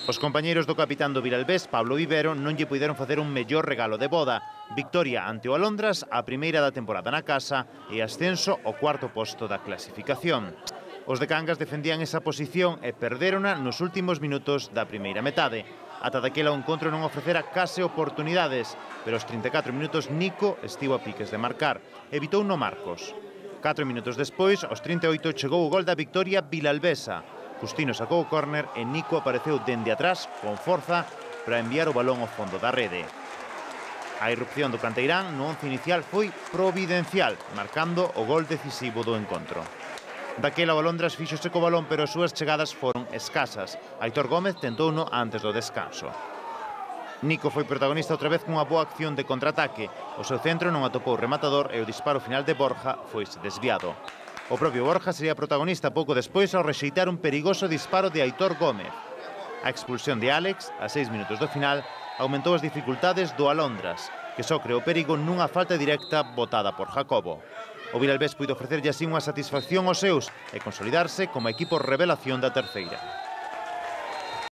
Os compañeiros do capitán do Vilalbés, Pablo Vivero, non lle puideron facer un mellor regalo de boda. Victoria ante o Alondras, a primeira da temporada na casa e ascenso ao cuarto posto da clasificación. Os de Cangas defendían esa posición e perderona nos últimos minutos da primeira metade. Ata daquela o encontro non ofrecera case oportunidades, pero aos 34 minutos Nico estivo a piques de marcar. Evitou no Marcos. 4 minutos despois, aos 38, chegou o gol da victoria vilalbesa. Justino sacou o córner e Nico apareceu dende atrás con forza para enviar o balón ao fondo da rede. A irrupción do canteirán no once inicial foi providencial, marcando o gol decisivo do encontro. Daquela o Alondras fíxose co balón, pero as súas chegadas foron escasas. Aitor Gómez tentouno antes do descanso. Nico foi protagonista outra vez cunha boa acción de contraataque. O seu centro non atopou rematador e o disparo final de Borja foise desviado. O propio Borja sería protagonista pouco despois ao rexeitar un perigoso disparo de Aitor Gómez. A expulsión de Álex, a 6 minutos do final, aumentou as dificultades do Alondras, que só creou perigo nunha falta directa botada por Jacobo. O Vilalbés puido ofrecerlle así unha satisfacción aos seus e consolidarse como equipo revelación da terceira.